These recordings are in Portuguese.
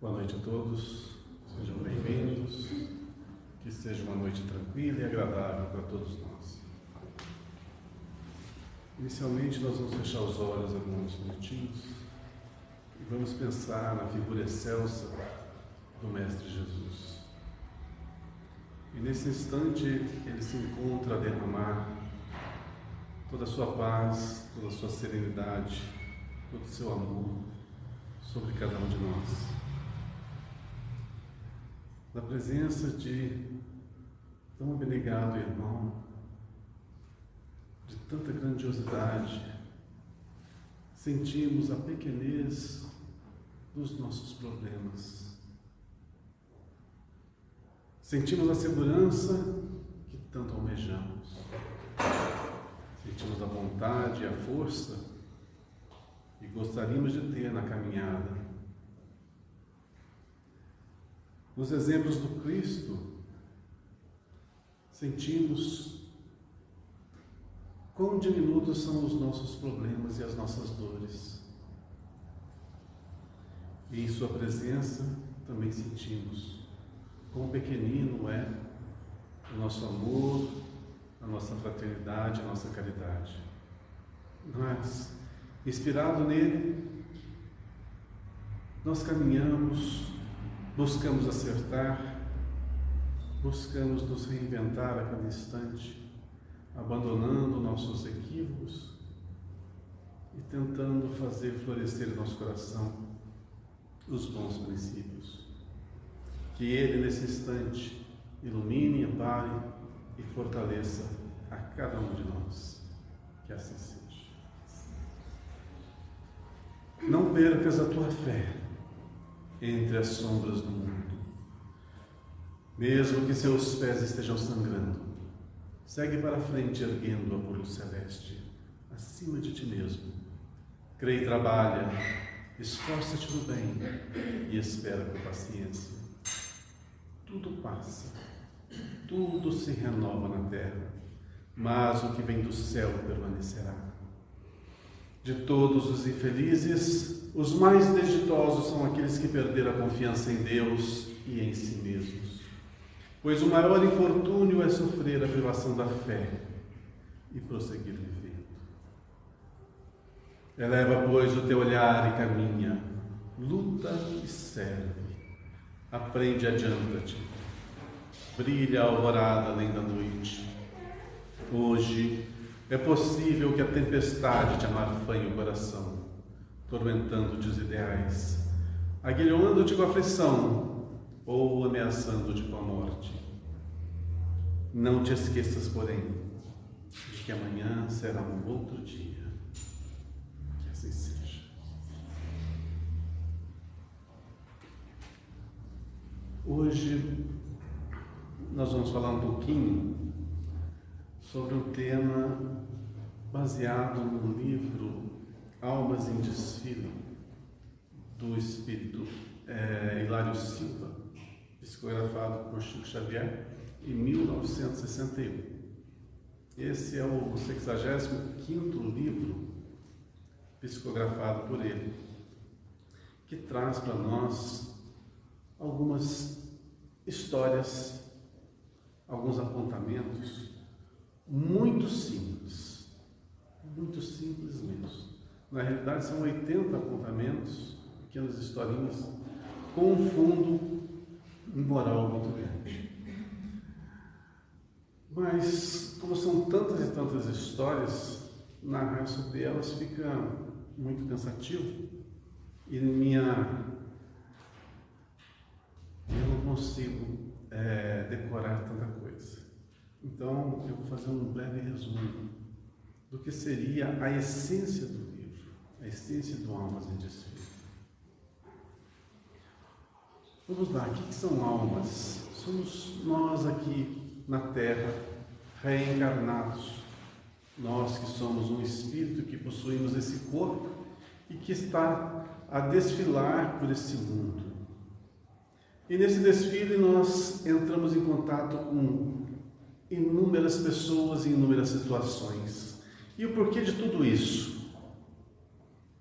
Boa noite a todos, sejam bem-vindos, que seja uma noite tranquila e agradável para todos nós. Inicialmente nós vamos fechar os olhos alguns minutinhos e vamos pensar na figura excelsa do Mestre Jesus. E nesse instante ele se encontra a derramar toda a sua paz, toda a sua serenidade, todo o seu amor sobre cada um de nós. Na presença de tão abnegado irmão, de tanta grandiosidade, sentimos a pequenez dos nossos problemas. Sentimos a segurança que tanto almejamos. Sentimos a vontade e a força que gostaríamos de ter na caminhada. Nos exemplos do Cristo, sentimos quão diminutos são os nossos problemas e as nossas dores. E em sua presença também sentimos quão pequenino é o nosso amor, a nossa fraternidade, a nossa caridade. Mas, inspirado nele, nós caminhamos, buscamos acertar, buscamos nos reinventar a cada instante, abandonando nossos equívocos e tentando fazer florescer em nosso coração os bons princípios. Que Ele, nesse instante, ilumine, ampare e fortaleça a cada um de nós. Que assim seja. Não percas a tua fé entre as sombras do mundo. Mesmo que seus pés estejam sangrando, segue para frente erguendo-a por luz celeste, acima de ti mesmo. Crê e trabalha, esforça-te no bem e espera com paciência. Tudo passa, tudo se renova na terra, mas o que vem do céu permanecerá. De todos os infelizes, os mais desditosos são aqueles que perderam a confiança em Deus e em si mesmos. Pois o maior infortúnio é sofrer a privação da fé e prosseguir vivendo. Eleva, pois, o teu olhar e caminha, luta e serve, aprende e adianta-te, brilha a alvorada além da noite. Hoje é possível que a tempestade te amarfanhe o coração, tormentando-te os ideais, aguilhando-te com a aflição ou ameaçando-te com a morte. Não te esqueças, porém, de que amanhã será um outro dia. Que assim seja. Hoje nós vamos falar um pouquinho sobre um tema baseado no livro Almas em Desfile, do espírito Hilário Silva, psicografado por Chico Xavier em 1961. Esse é o 65º livro psicografado por ele, que traz para nós algumas histórias, alguns apontamentos muito simples mesmo. Na realidade são 80 apontamentos, pequenas historinhas, com um fundo moral muito grande. Mas, como são tantas e tantas histórias, narrar sobre elas fica muito cansativo e eu não consigo decorar tanta coisa. Então, eu vou fazer um breve resumo do que seria a essência do livro, a essência do Almas em Desfile. Vamos lá, o que são almas? Somos nós aqui na Terra, reencarnados. Nós que somos um espírito que possuímos esse corpo e que está a desfilar por esse mundo. E nesse desfile nós entramos em contato com inúmeras pessoas e inúmeras situações. E o porquê de tudo isso?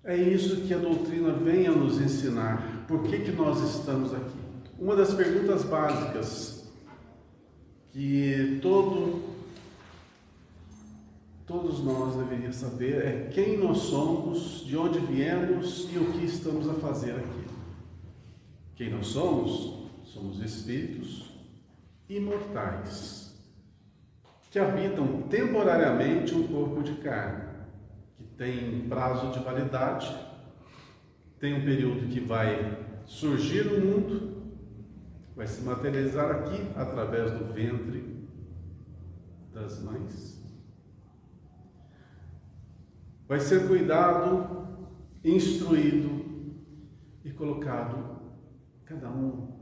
É isso que a doutrina vem a nos ensinar. por que nós estamos aqui? Uma das perguntas básicas que todos nós deveríamos saber é quem nós somos, de onde viemos e o que estamos a fazer aqui. Quem nós somos? Somos espíritos imortais que habitam temporariamente um corpo de carne, que tem prazo de validade, tem um período que vai surgir no mundo, vai se materializar aqui através do ventre das mães, vai ser cuidado, instruído e colocado cada um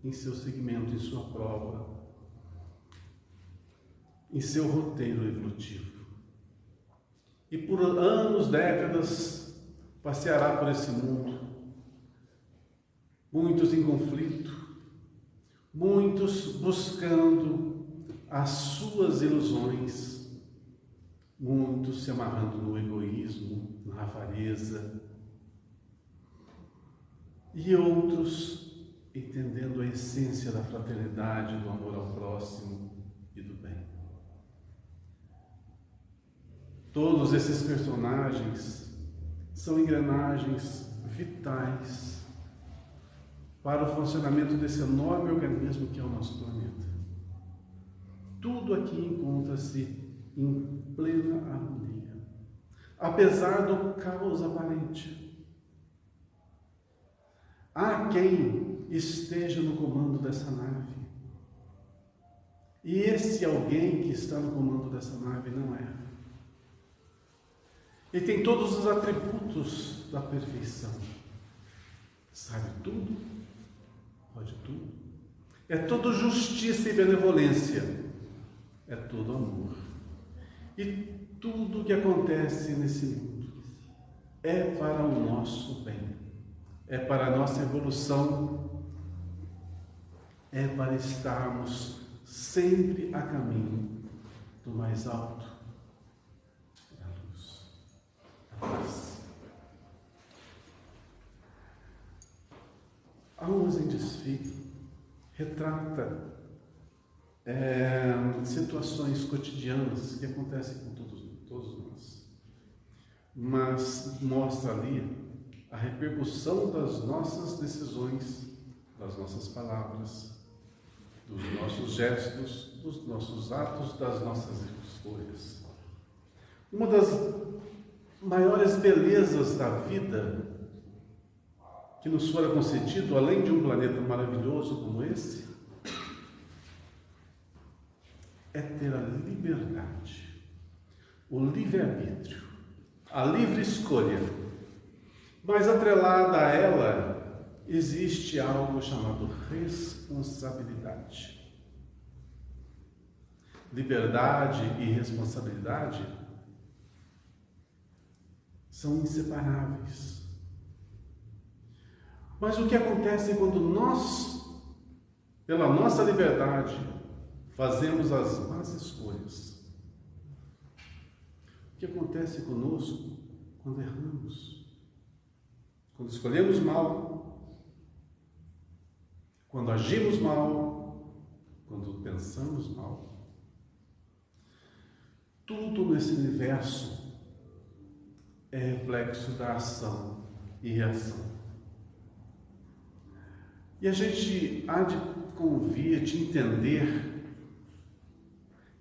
em seu segmento, em sua prova, em seu roteiro evolutivo. E por anos, décadas, passeará por esse mundo, muitos em conflito, muitos buscando as suas ilusões, muitos se amarrando no egoísmo, na avareza, e outros entendendo a essência da fraternidade, do amor ao próximo e do bem. Todos esses personagens são engrenagens vitais para o funcionamento desse enorme organismo que é o nosso planeta. Tudo aqui encontra-se em plena harmonia, apesar do caos aparente. Há quem esteja no comando dessa nave, e esse alguém que está no comando dessa nave não é. Ele tem todos os atributos da perfeição. Sabe tudo, pode tudo. É tudo justiça e benevolência. É tudo amor. E tudo que acontece nesse mundo é para o nosso bem. É para a nossa evolução. É para estarmos sempre a caminho do mais alto. Almas em Desfile retrata situações cotidianas que acontecem com todos nós, mas mostra ali a repercussão das nossas decisões, das nossas palavras, dos nossos gestos, dos nossos atos, das nossas escolhas. Uma das maiores belezas da vida que nos fora concedido, além de um planeta maravilhoso como esse, é ter a liberdade, o livre-arbítrio, a livre escolha. Mas atrelada a ela, existe algo chamado responsabilidade. Liberdade e responsabilidade são inseparáveis. Mas o que acontece quando nós, pela nossa liberdade, fazemos as más escolhas? O que acontece conosco quando erramos? Quando escolhemos mal? Quando agimos mal? Quando pensamos mal? Tudo nesse universo é reflexo da ação e reação. E a gente há de convir, de entender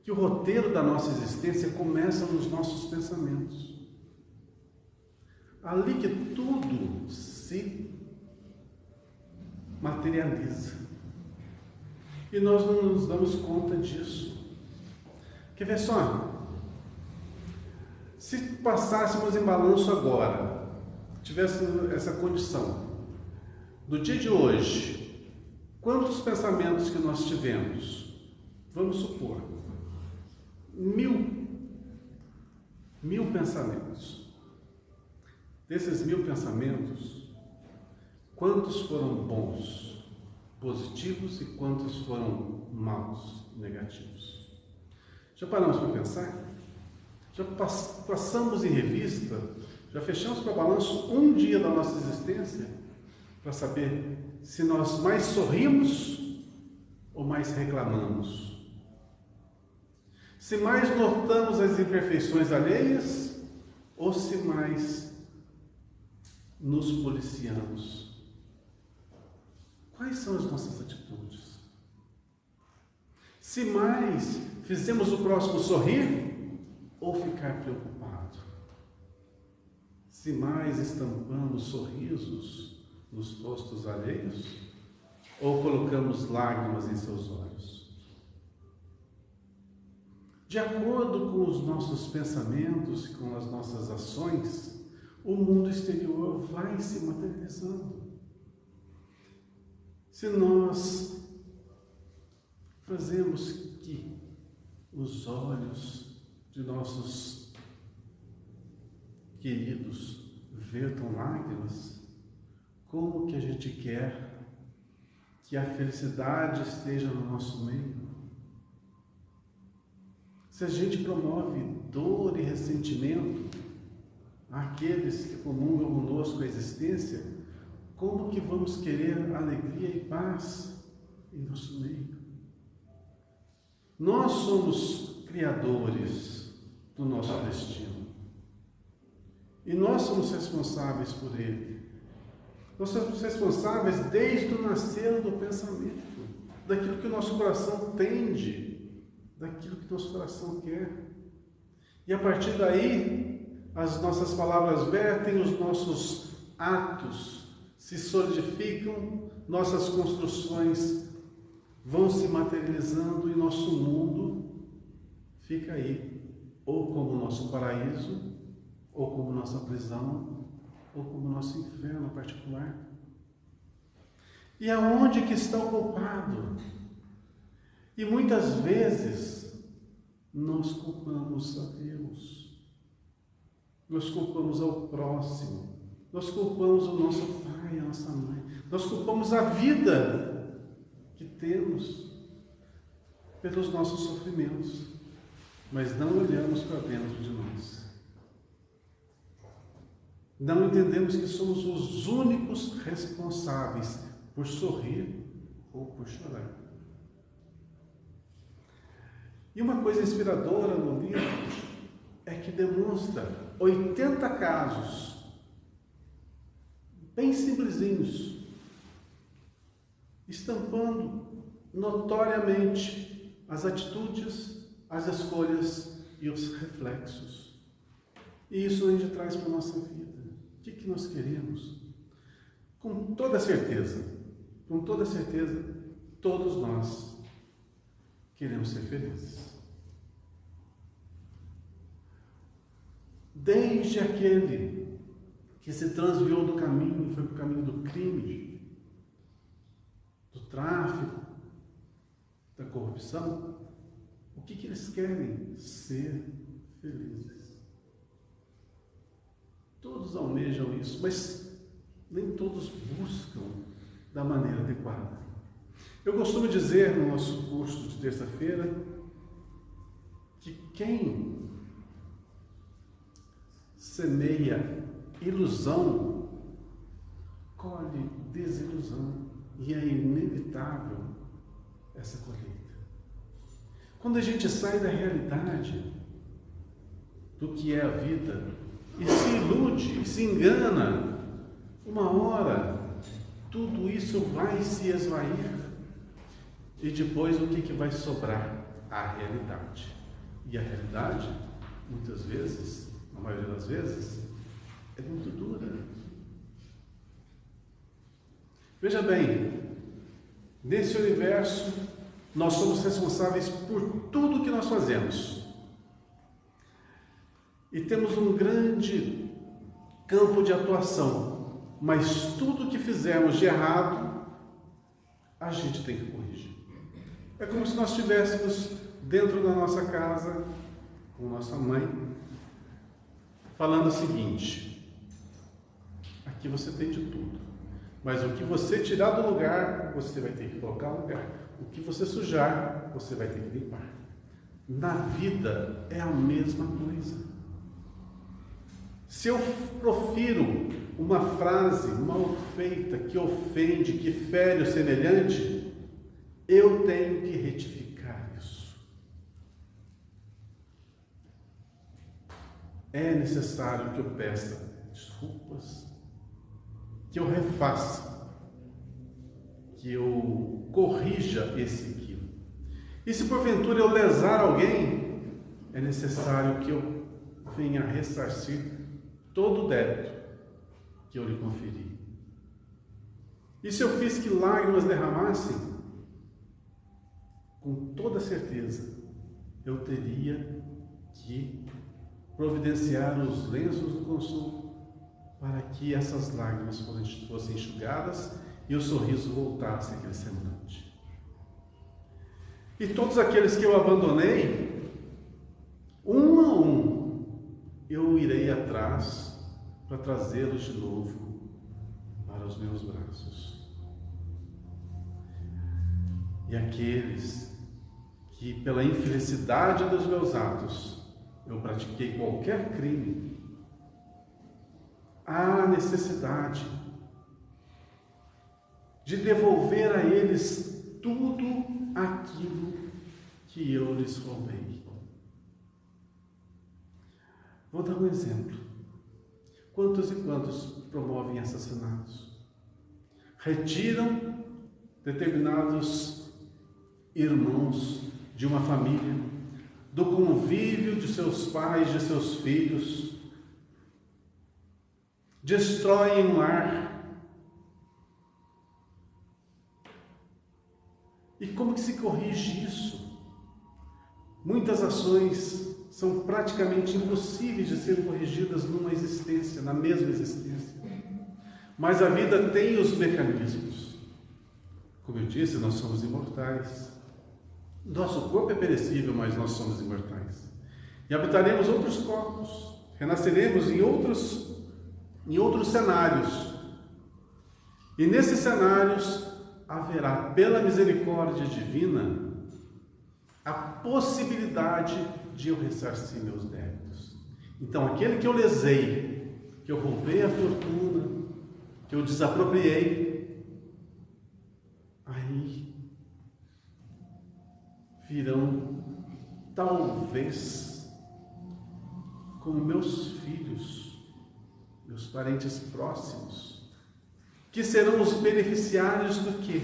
que o roteiro da nossa existência começa nos nossos pensamentos. Ali que tudo se materializa. E nós não nos damos conta disso. Quer ver só? Se passássemos em balanço agora, tivéssemos essa condição, do dia de hoje, quantos pensamentos que nós tivemos? Vamos supor, 1000 pensamentos. Desses 1000 pensamentos, quantos foram bons, positivos, e quantos foram maus, negativos? Já paramos para pensar? Já passamos em revista? Já fechamos para balanço um dia da nossa existência? para saber se nós mais sorrimos ou mais reclamamos. Se mais notamos as imperfeições alheias ou se mais nos policiamos. Quais são as nossas atitudes? Se mais fizemos o próximo sorrir ou ficar preocupado? Se mais estampamos sorrisos nos rostos alheios ou colocamos lágrimas em seus olhos? De acordo com os nossos pensamentos e com as nossas ações, o mundo exterior vai se materializando. Se nós fazemos que os olhos de nossos queridos vertam lágrimas, como que a gente quer que a felicidade esteja no nosso meio? Se a gente promove dor e ressentimento àqueles que comungam conosco a existência, como que vamos querer alegria e paz em nosso meio? Nós somos criadores do nosso destino. E nós somos responsáveis por ele. Nós somos responsáveis desde o nascer do pensamento, daquilo que o nosso coração tende, daquilo que nosso coração quer. E a partir daí, as nossas palavras vertem, os nossos atos se solidificam, nossas construções vão se materializando e nosso mundo fica aí, ou como nosso paraíso, ou como nossa prisão, ou como nosso inferno particular. E aonde que está o culpado? E muitas vezes nós culpamos a Deus, nós culpamos ao próximo, nós culpamos o nosso pai, a nossa mãe, nós culpamos a vida que temos pelos nossos sofrimentos, mas não olhamos para dentro de nós. Não entendemos que somos os únicos responsáveis por sorrir ou por chorar. E uma coisa inspiradora no livro é que demonstra 80 casos, bem simplesinhos, estampando notoriamente as atitudes, as escolhas e os reflexos. E isso a gente traz para a nossa vida. O que nós queremos? Com toda certeza, todos nós queremos ser felizes. Desde aquele que se transviou do caminho, foi para o caminho do crime, do tráfico, da corrupção, o que eles querem? Ser felizes. Todos almejam isso, mas nem todos buscam da maneira adequada. Eu costumo dizer no nosso curso de terça-feira que quem semeia ilusão colhe desilusão, e é inevitável essa colheita. Quando a gente sai da realidade do que é a vida e se ilude, se engana, uma hora tudo isso vai se esvair e depois o que vai sobrar? A realidade. E a realidade, muitas vezes, na maioria das vezes, é muito dura. Veja bem, nesse universo nós somos responsáveis por tudo que nós fazemos. E temos um grande campo de atuação, mas tudo que fizermos de errado, a gente tem que corrigir. É como se nós estivéssemos dentro da nossa casa, com nossa mãe, falando o seguinte: aqui você tem de tudo, mas o que você tirar do lugar, você vai ter que colocar no lugar. O que você sujar, você vai ter que limpar. Na vida é a mesma coisa. Se eu profiro uma frase mal feita, que ofende, que fere o semelhante, eu tenho que retificar isso. É necessário que eu peça desculpas, que eu refaça, que eu corrija esse equívoco. E se porventura eu lesar alguém, é necessário que eu venha ressarcir todo o débito que eu lhe conferi. E se eu fiz que lágrimas derramassem, com toda certeza, eu teria que providenciar os lenços do consolo para que essas lágrimas fossem enxugadas e o sorriso voltasse àquele semblante. E todos aqueles que eu abandonei, um a um, eu irei atrás para trazê-los de novo para os meus braços. E aqueles que, pela infelicidade dos meus atos, eu pratiquei qualquer crime, há necessidade de devolver a eles tudo aquilo que eu lhes roubei. Vou dar um exemplo. Quantos e quantos promovem assassinatos? Retiram determinados irmãos de uma família, do convívio de seus pais, de seus filhos, destroem um lar. E como que se corrige isso? Muitas ações são praticamente impossíveis de serem corrigidas numa existência, na mesma existência. Mas a vida tem os mecanismos. Como eu disse, nós somos imortais. Nosso corpo é perecível, mas nós somos imortais. E habitaremos outros corpos, renasceremos em outros cenários. E nesses cenários haverá, pela misericórdia divina, a possibilidade de eu ressarcir meus débitos. Então, aquele que eu lesei, que eu roubei a fortuna, que eu desapropriei, aí virão, talvez, como meus filhos, meus parentes próximos, que serão os beneficiários do quê?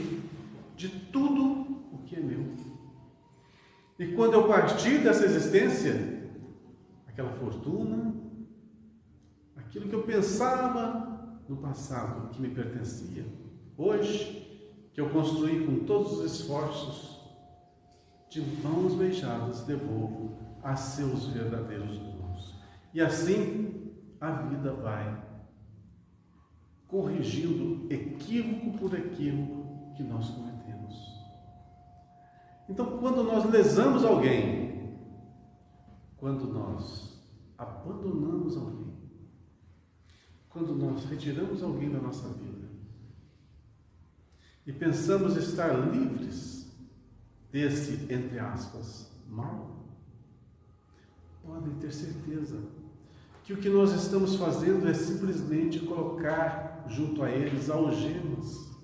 De tudo o que é meu. E quando eu partir dessa existência, aquela fortuna, aquilo que eu pensava no passado que me pertencia, hoje, que eu construí com todos os esforços, de mãos beijadas devolvo a seus verdadeiros donos. E assim a vida vai corrigindo equívoco por equívoco que nós cometemos. Então, quando nós lesamos alguém, quando nós abandonamos alguém, quando nós retiramos alguém da nossa vida e pensamos estar livres desse, entre aspas, mal, podem ter certeza que o que nós estamos fazendo é simplesmente colocar junto a eles algemas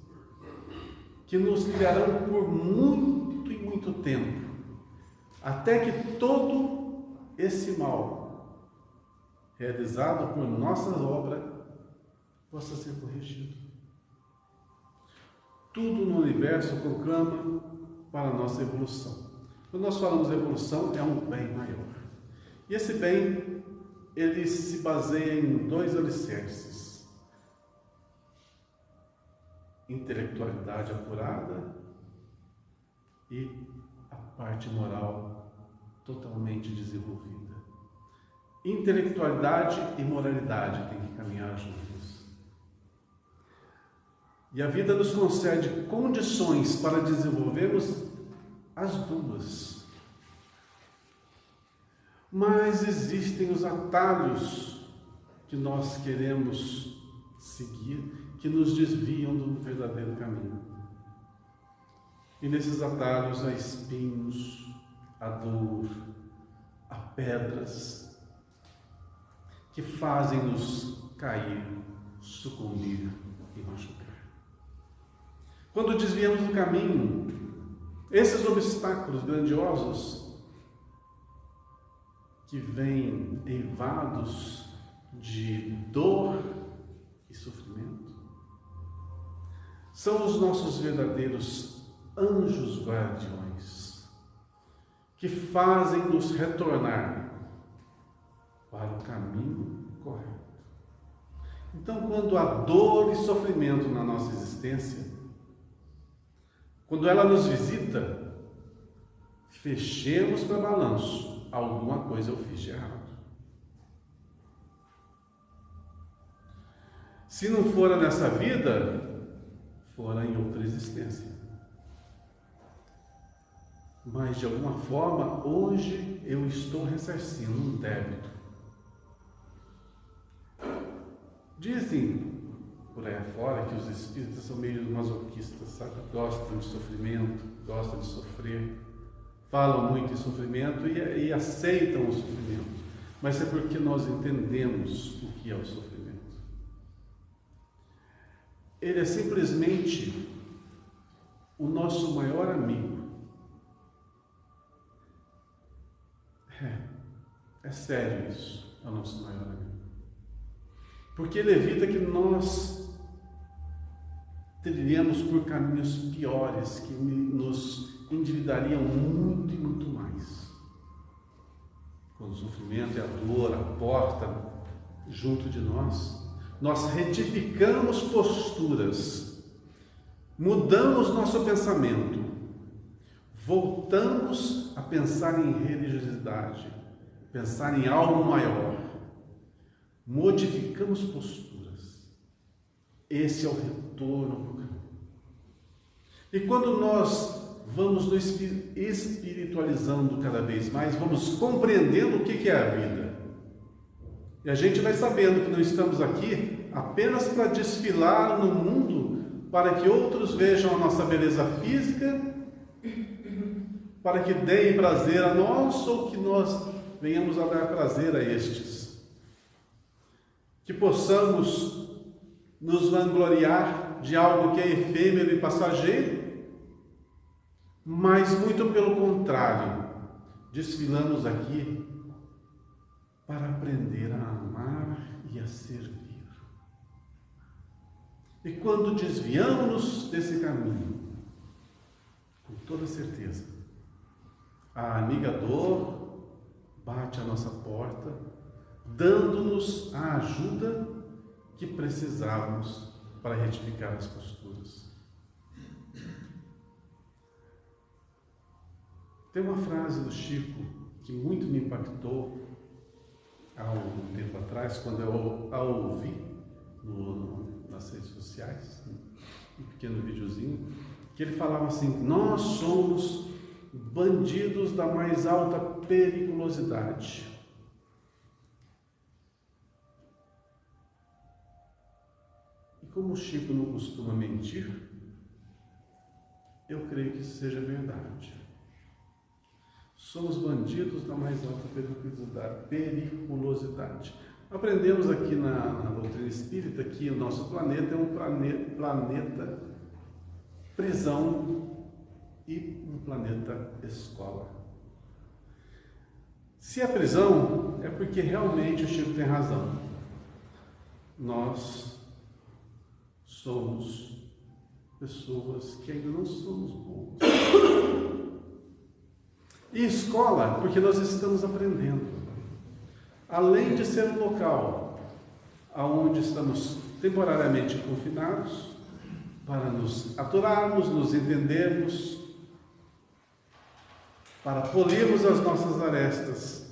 que nos ligarão por muito e muito tempo, até que todo esse mal realizado por nossa obra possa ser corrigido. Tudo no universo conclama para a nossa evolução. Quando nós falamos de evolução, é um bem maior. E esse bem, ele se baseia em dois alicerces: intelectualidade apurada e a parte moral totalmente desenvolvida. Intelectualidade e moralidade têm que caminhar juntos. E a vida nos concede condições para desenvolvermos as duas. Mas existem os atalhos que nós queremos seguir, que nos desviam do verdadeiro caminho. E nesses atalhos há espinhos, há dor, há pedras. que fazem-nos cair, sucumbir e machucar. Quando desviamos do caminho, esses obstáculos grandiosos que vêm eivados de dor e sofrimento, são os nossos verdadeiros anjos guardiões, que fazem-nos retornar para o caminho correto. Então, quando há dor e sofrimento na nossa existência, quando ela nos visita, fechemos para balanço, alguma coisa eu fiz de errado. Se não fora nessa vida, fora em outra existência. Mas, de alguma forma, hoje eu estou ressarcindo um débito. Dizem por aí fora que os espíritas são meio masoquistas, sabe? Gostam de sofrimento, gostam de sofrer, falam muito em sofrimento e aceitam o sofrimento. Mas é porque nós entendemos o que é o sofrimento. Ele é simplesmente o nosso maior amigo. É sério isso, é o nosso maior amigo. Porque ele evita que nós trilhemos por caminhos piores, que nos endividariam muito e muito mais. Quando o sofrimento e a dor aportam junto de nós, nós retificamos posturas, mudamos nosso pensamento, voltamos a pensar em religiosidade, pensar em algo maior, modificamos posturas. Esse é o retorno para o caminho. E quando nós vamos nos espiritualizando cada vez mais, vamos compreendendo o que é a vida. E a gente vai sabendo que não estamos aqui apenas para desfilar no mundo, para que outros vejam a nossa beleza física, para que deem prazer a nós ou que nós venhamos a dar prazer a estes. Que possamos nos vangloriar de algo que é efêmero e passageiro, mas muito pelo contrário, desfilamos aqui para aprender a amar e a servir. E quando desviamos desse caminho, com toda certeza, a amiga dor bate à nossa porta, dando-nos a ajuda que precisávamos para retificar as posturas. Tem uma frase do Chico que muito me impactou há um tempo atrás, quando eu a ouvi nas redes sociais, um pequeno videozinho, que ele falava assim: nós somos bandidos da mais alta periculosidade. E como o Chico não costuma mentir, eu creio que isso seja verdade. Somos bandidos da mais alta periculosidade. Aprendemos aqui na doutrina espírita que o nosso planeta é um planeta prisão e um planeta escola. Se é prisão, é porque realmente o Chico tem razão. Nós somos pessoas que ainda não somos boas. E escola, porque nós estamos aprendendo. Além de ser um local onde estamos temporariamente confinados, para nos aturarmos, nos entendermos, para polirmos as nossas arestas,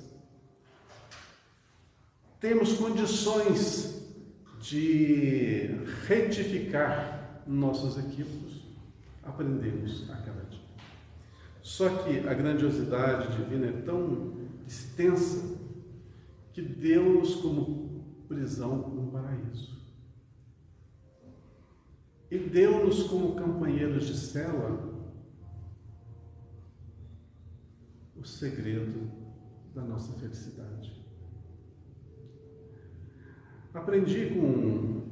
temos condições de retificar nossos equívocos, aprendemos a cada dia. Só que a grandiosidade divina é tão extensa que deu-nos como prisão um paraíso. E deu-nos como companheiros de cela o segredo da nossa felicidade. Aprendi com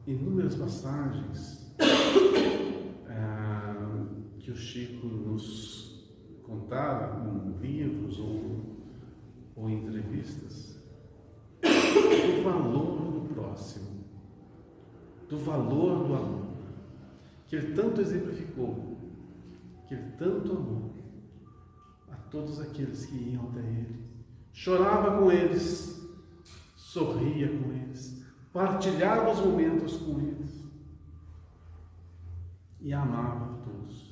inúmeras passagens que o Chico nos contara em livros ou em entrevistas, do valor do próximo, do valor do amor, que ele tanto exemplificou, que ele tanto amou a todos aqueles que iam até ele, chorava com eles, sorria com eles, partilhava os momentos com eles e amava a todos.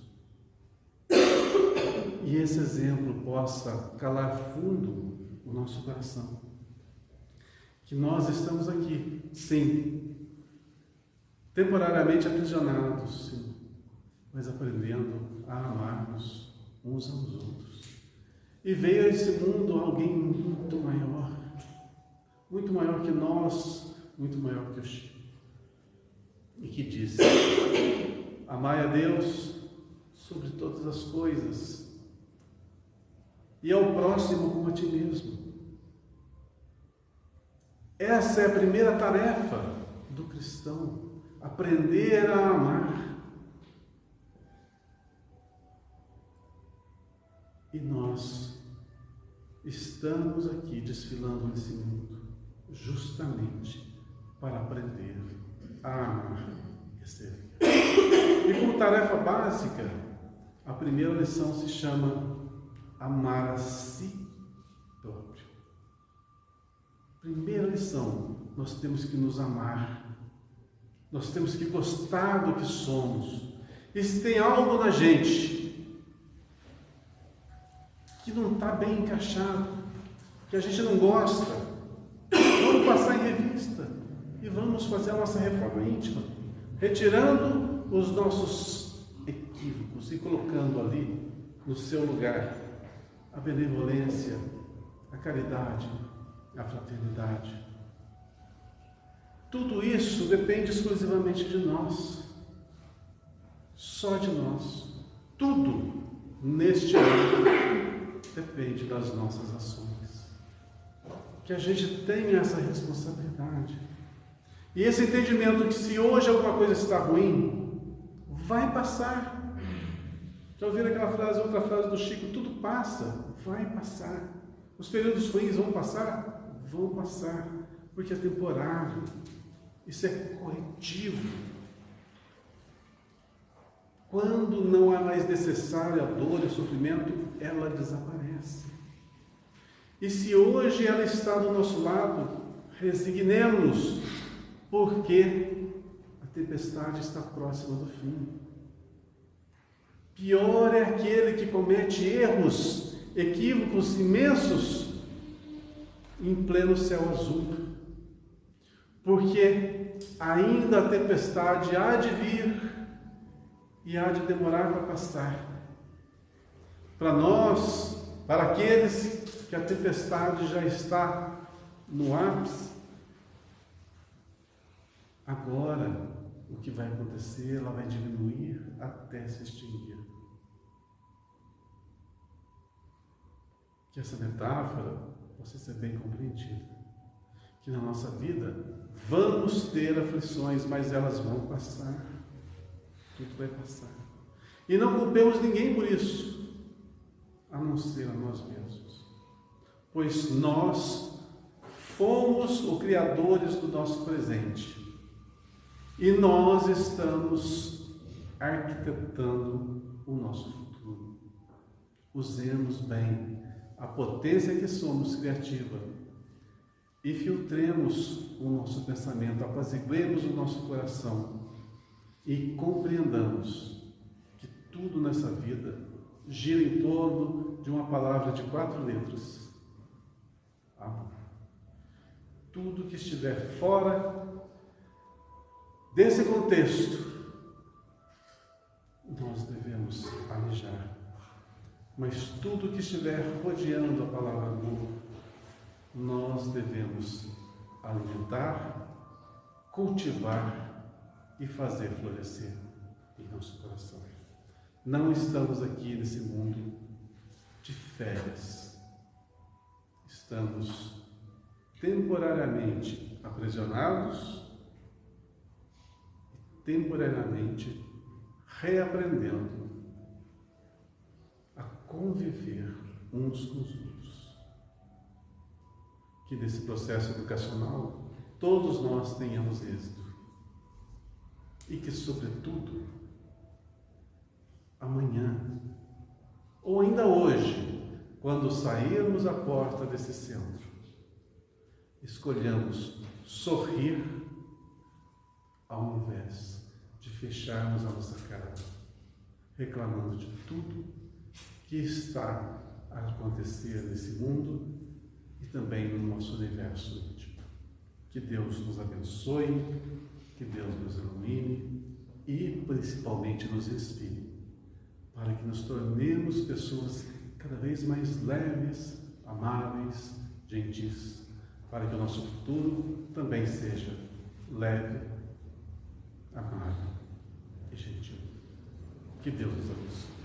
E esse exemplo possa calar fundo o nosso coração, que nós estamos aqui, sim, temporariamente aprisionados, sim, mas aprendendo a amar-nos uns aos outros. E veio a esse mundo alguém muito maior que nós, muito maior que o Chico, e que disse: amai a Deus sobre todas as coisas e ao próximo como a ti mesmo. Essa é a primeira tarefa do cristão, aprender a amar. E nós estamos aqui desfilando nesse mundo justamente para aprender a amar e servir. E como tarefa básica, a primeira lição se chama amar a si próprio. Primeira lição, nós temos que nos amar. Nós temos que gostar do que somos. E se tem algo na gente que não está bem encaixado, que a gente não gosta, vamos passar em revista e vamos fazer a nossa reforma íntima, retirando os nossos equívocos e colocando ali no seu lugar a benevolência, a caridade, a fraternidade. Tudo isso depende exclusivamente de nós, só de nós. Tudo neste mundo depende das nossas ações. Que a gente tenha essa responsabilidade. E esse entendimento que se hoje alguma coisa está ruim, vai passar. Já ouviram aquela frase, outra frase do Chico: tudo passa, vai passar. Os períodos ruins vão passar? Vão passar, porque é temporário. Isso é corretivo. Quando não é mais necessária a dor e o sofrimento, ela desaparece. E se hoje ela está do nosso lado, resignemos-nos, porque a tempestade está próxima do fim. Pior é aquele que comete erros, equívocos imensos em pleno céu azul, porque ainda a tempestade há de vir e há de demorar para passar. Para nós, para aqueles que a tempestade já está no ápice, agora o que vai acontecer, ela vai diminuir até se extinguir. Que essa metáfora possa ser bem compreendida. Que na nossa vida vamos ter aflições, mas elas vão passar. Tudo vai passar. E não culpemos ninguém por isso, a não ser a nós mesmos. Pois nós fomos os criadores do nosso presente. E nós estamos arquitetando o nosso futuro. Usemos bem a potência que somos criativa e filtremos o nosso pensamento, apaziguemos o nosso coração e compreendamos que tudo nessa vida gira em torno de uma palavra de 4 letras: amor. Tudo que estiver fora desse contexto, nós devemos alijar. Mas tudo que estiver rodeando a palavra amor, nós devemos alimentar, cultivar e fazer florescer em nosso coração. Não estamos aqui nesse mundo de férias. Estamos temporariamente aprisionados e temporariamente reaprendendo a conviver uns com os outros. Que nesse processo educacional todos nós tenhamos êxito e que, sobretudo, amanhã, ou ainda hoje, quando sairmos à porta desse centro, escolhamos sorrir ao invés de fecharmos a nossa cara, reclamando de tudo que está a acontecer nesse mundo e também no nosso universo íntimo. Que Deus nos abençoe, que Deus nos ilumine e, principalmente, nos inspire, para que nos tornemos pessoas cada vez mais leves, amáveis, gentis, para que o nosso futuro também seja leve, amável e gentil. Que Deus nos abençoe.